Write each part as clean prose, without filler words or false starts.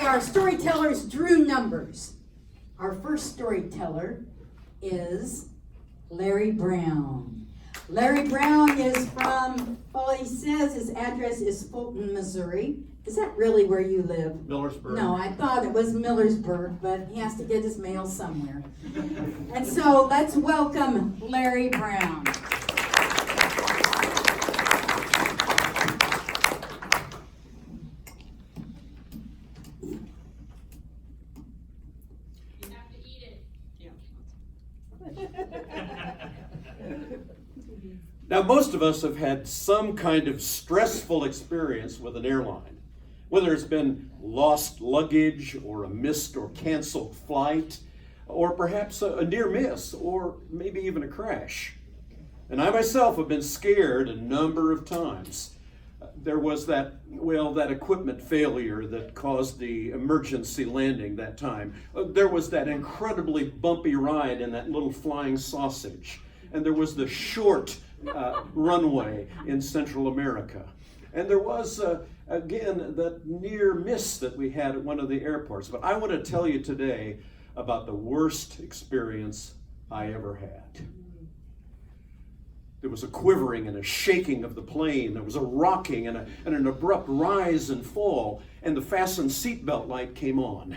our storytellers drew numbers. Our first storyteller is Larry Brown. Larry Brown is from, well, he says his address is Fulton, Missouri. Is that really where you live? Millersburg. No, I thought it was Millersburg, but he has to get his mail somewhere. And so let's welcome Larry Brown. Now, most of us have had some kind of stressful experience with an airline, whether it's been lost luggage or a missed or canceled flight, or perhaps a near miss, or maybe even a crash. And I myself have been scared a number of times. There was that equipment failure that caused the emergency landing that time. There was that incredibly bumpy ride in that little flying sausage. And there was the short runway in Central America. And there was, again, that near miss that we had at one of the airports. But I want to tell you today about the worst experience I ever had. There was a quivering and a shaking of the plane. There was a rocking and an abrupt rise and fall. And the fasten seatbelt light came on.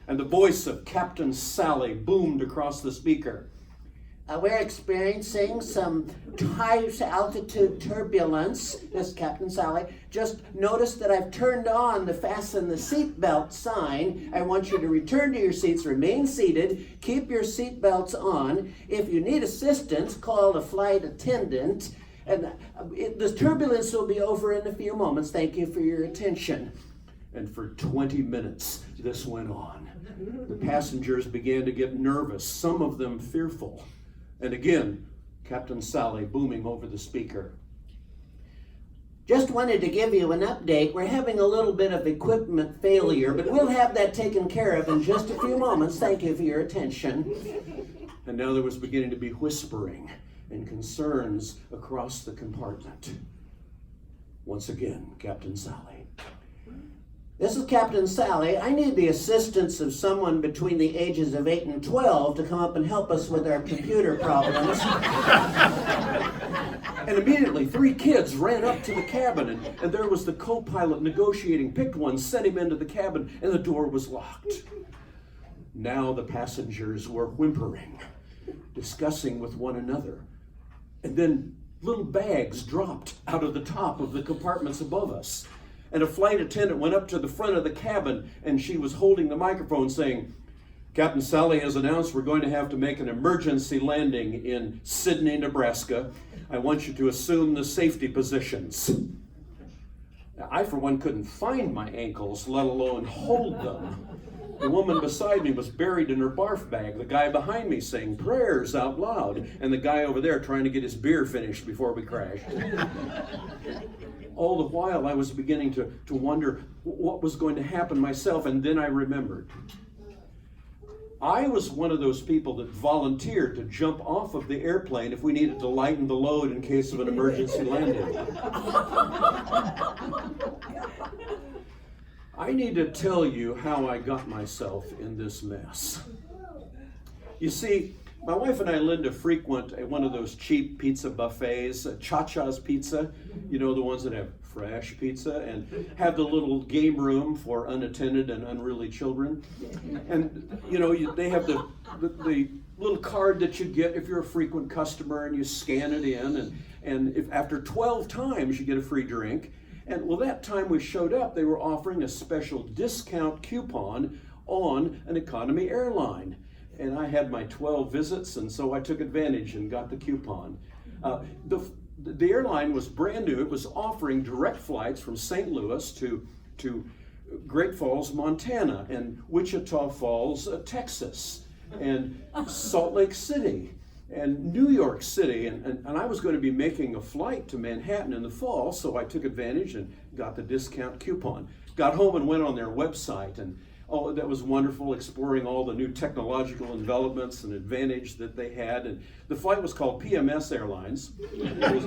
And the voice of Captain Sally boomed across the speaker. We're experiencing some high altitude turbulence. This is Captain Sally. Just notice that I've turned on the fasten the seatbelt sign. I want you to return to your seats, remain seated, keep your seatbelts on. If you need assistance, call the flight attendant. And the turbulence will be over in a few moments. Thank you for your attention. And for 20 minutes, this went on. The passengers began to get nervous, some of them fearful. And again, Captain Sally booming over the speaker. Just wanted to give you an update. We're having a little bit of equipment failure, but we'll have that taken care of in just a few moments. Thank you for your attention. And now there was beginning to be whispering and concerns across the compartment. Once again, Captain Sally. This is Captain Sally. I need the assistance of someone between the ages of 8 and 12 to come up and help us with our computer problems. And immediately 3 kids ran up to the cabin, and there was the co-pilot negotiating, picked one, sent him into the cabin, and the door was locked. Now the passengers were whimpering, discussing with one another. And then little bags dropped out of the top of the compartments above us. And a flight attendant went up to the front of the cabin, and she was holding the microphone saying, Captain Sally has announced we're going to have to make an emergency landing in Sidney, Nebraska. I want you to assume the safety positions. Now, I, for one, couldn't find my ankles, let alone hold them. The woman beside me was buried in her barf bag. The guy behind me saying prayers out loud. And the guy over there trying to get his beer finished before we crashed. All the while I was beginning to wonder what was going to happen myself. And then I remembered. I was one of those people that volunteered to jump off of the airplane if we needed to lighten the load in case of an emergency landing. I need to tell you how I got myself in this mess. You see, my wife and I, Linda, frequent one of those cheap pizza buffets, Cha-Cha's Pizza, you know, the ones that have fresh pizza and have the little game room for unattended and unruly children. And, you know, they have the little card that you get if you're a frequent customer, and you scan it in, and if after 12 times you get a free drink. And well, that time we showed up, they were offering a special discount coupon on an economy airline. And I had my 12 visits, and so I took advantage and got the coupon. The airline was brand new. It was offering direct flights from St. Louis to Great Falls, Montana, and Wichita Falls, Texas, and Salt Lake City, and New York City, and I was going to be making a flight to Manhattan in the fall, so I took advantage and got the discount coupon. Got home and went on their website, and oh, that was wonderful, exploring all the new technological developments and advantage that they had. And the flight was called PMS Airlines. It was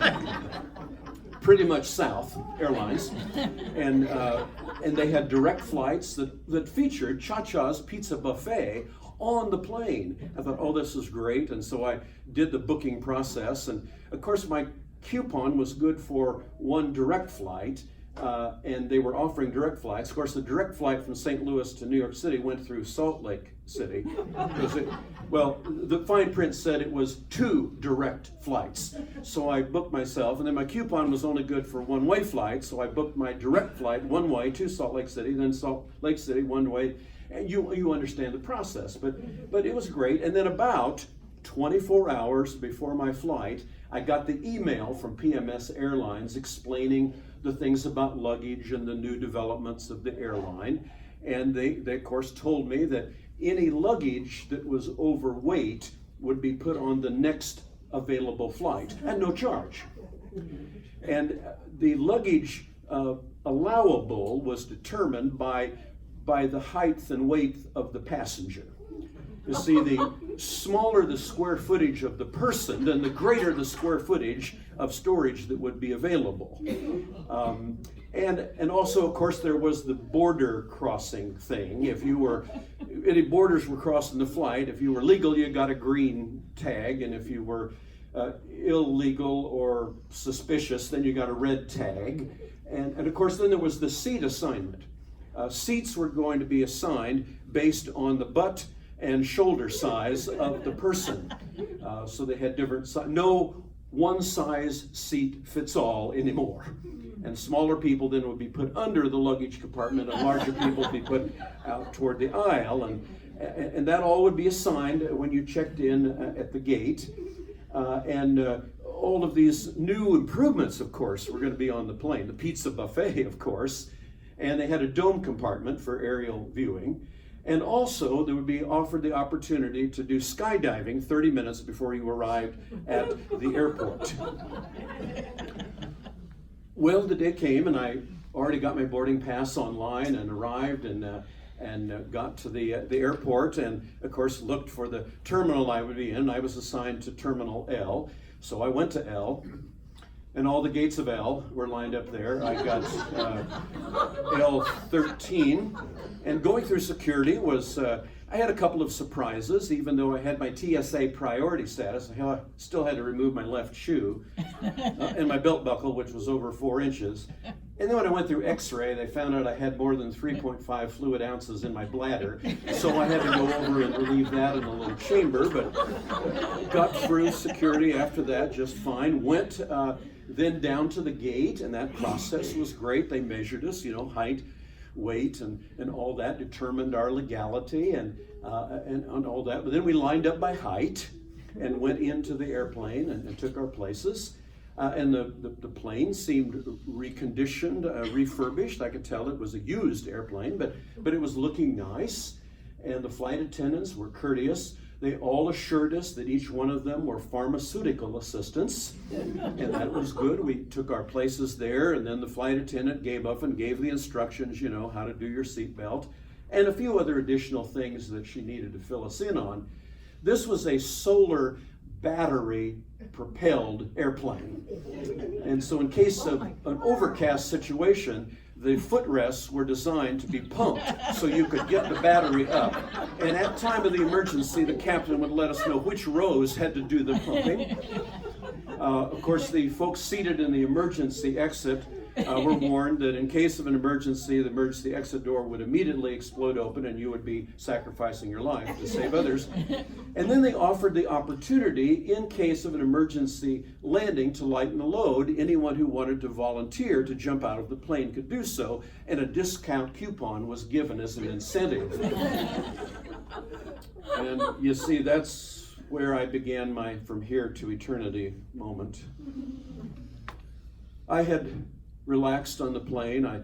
pretty much South Airlines. And and they had direct flights that featured Cha-Cha's Pizza Buffet on the plane. I thought, oh, this is great. And so I did the booking process. And of course, my coupon was good for one direct flight. And they were offering direct flights. Of course, the direct flight from St. Louis to New York City went through Salt Lake City. The fine print said it was 2 direct flights. So I booked myself, and then my coupon was only good for one-way flights, so I booked my direct flight one way to Salt Lake City, then Salt Lake City one way. And you understand the process, but it was great. And then about 24 hours before my flight, I got the email from PMS Airlines explaining the things about luggage and the new developments of the airline. And they of course told me that any luggage that was overweight would be put on the next available flight at no charge. And the luggage allowable was determined by the height and weight of the passenger. You see, the smaller the square footage of the person, then the greater the square footage of storage that would be available. And also, of course, there was the border crossing thing. If any borders were crossing the flight, if you were legal, you got a green tag, and if you were illegal or suspicious, then you got a red tag. And of course, then there was the seat assignment. Seats were going to be assigned based on the butt and shoulder size of the person. So they had different no one size seat fits all anymore. And smaller people then would be put under the luggage compartment, and larger people would be put out toward the aisle. And that all would be assigned when you checked in at the gate. All of these new improvements, of course, were going to be on the plane. The pizza buffet, of course. And they had a dome compartment for aerial viewing. And also, there would be offered the opportunity to do skydiving 30 minutes before you arrived at the airport. Well, the day came, and I already got my boarding pass online and arrived and got to the airport, and of course looked for the terminal I would be in. I was assigned to Terminal L, so I went to L. And all the gates of L were lined up there. I got L13. And going through security was, I had a couple of surprises. Even though I had my TSA priority status, I still had to remove my left shoe and my belt buckle, which was over 4 inches. And then when I went through x-ray, they found out I had more than 3.5 fluid ounces in my bladder. So I had to go over and relieve that in a little chamber, but got through security after that just fine. Went then down to the gate, and that process was great. They measured us, height, weight, and all that, determined our legality and all that. But then we lined up by height and went into the airplane and took our places. And the plane seemed reconditioned, refurbished. I could tell it was a used airplane, but it was looking nice. And the flight attendants were courteous. They all assured us that each one of them were pharmaceutical assistants, and that was good. We took our places there, and then the flight attendant gave up and gave the instructions, how to do your seatbelt, and a few other additional things that she needed to fill us in on. This was a solar battery propelled airplane. And so in case of an overcast situation, the footrests were designed to be pumped so you could get the battery up. And at time of the emergency, the captain would let us know which rows had to do the pumping. Of course, the folks seated in the emergency exit were warned that in case of an emergency, the emergency exit door would immediately explode open and you would be sacrificing your life to save others. And then they offered the opportunity, in case of an emergency landing, to lighten the load. Anyone who wanted to volunteer to jump out of the plane could do so, and a discount coupon was given as an incentive. And you see, that's where I began my from here to eternity moment. I had relaxed on the plane. I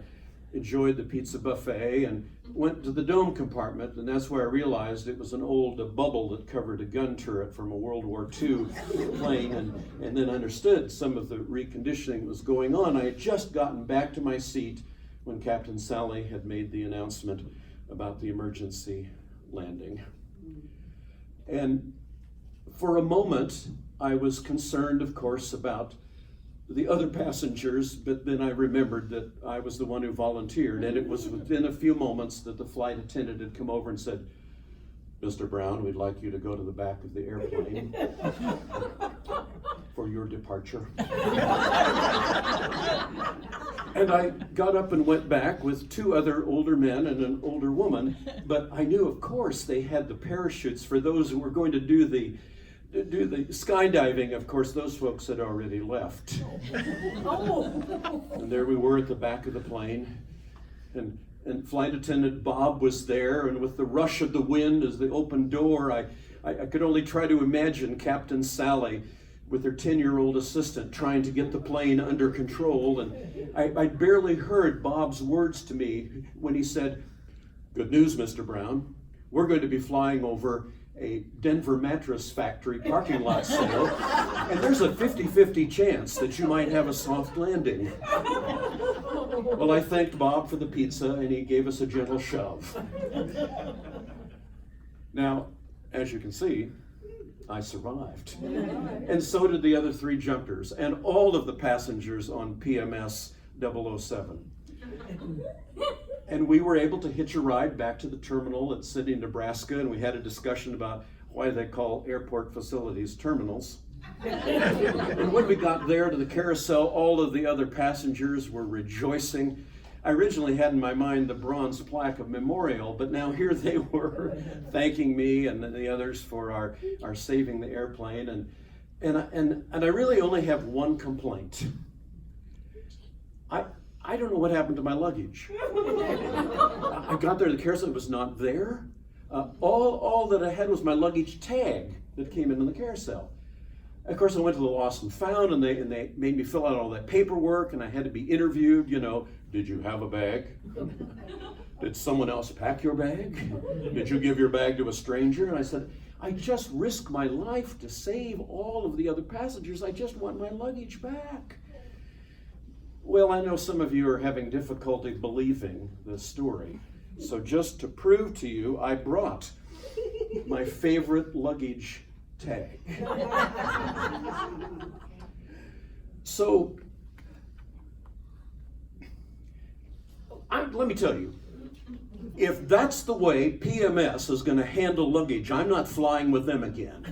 enjoyed the pizza buffet and went to the dome compartment, and that's where I realized it was an old bubble that covered a gun turret from a World War II plane, and then understood some of the reconditioning that was going on. I had just gotten back to my seat when Captain Sally had made the announcement about the emergency landing. And for a moment, I was concerned, of course, about the other passengers, but then I remembered that I was the one who volunteered, and it was within a few moments that the flight attendant had come over and said, "Mr. Brown, we'd like you to go to the back of the airplane for your departure." And I got up and went back with two other older men and an older woman, but I knew, of course, they had the parachutes for those who were going to do the skydiving. Of course, those folks had already left. And there we were at the back of the plane, and flight attendant Bob was there, and with the rush of the wind as the open door, I could only try to imagine Captain Sally with her 10-year-old assistant trying to get the plane under control, and I barely heard Bob's words to me when he said, "Good news, Mr. Brown. We're going to be flying over a Denver mattress factory parking lot sale, and there's a 50-50 chance that you might have a soft landing." Well, I thanked Bob for the pizza, and he gave us a gentle shove. Now, as you can see, I survived. And so did the other three jumpers, and all of the passengers on PMS 007. And we were able to hitch a ride back to the terminal at Sidney, Nebraska, and we had a discussion about why they call airport facilities terminals. And when we got there to the carousel, all of the other passengers were rejoicing. I originally had in my mind the bronze plaque of memorial, but now here they were thanking me and the others for our saving the airplane. And I really only have one complaint. I don't know what happened to my luggage. I got there, the carousel was not there. All that I had was my luggage tag that came in on the carousel. Of course, I went to the Lost and Found, and they made me fill out all that paperwork, and I had to be interviewed. Did you have a bag? Did someone else pack your bag? Did you give your bag to a stranger? And I said, I just risked my life to save all of the other passengers. I just want my luggage back. Well, I know some of you are having difficulty believing this story. So just to prove to you, I brought my favorite luggage tag. So, let me tell you, if that's the way PMS is going to handle luggage, I'm not flying with them again.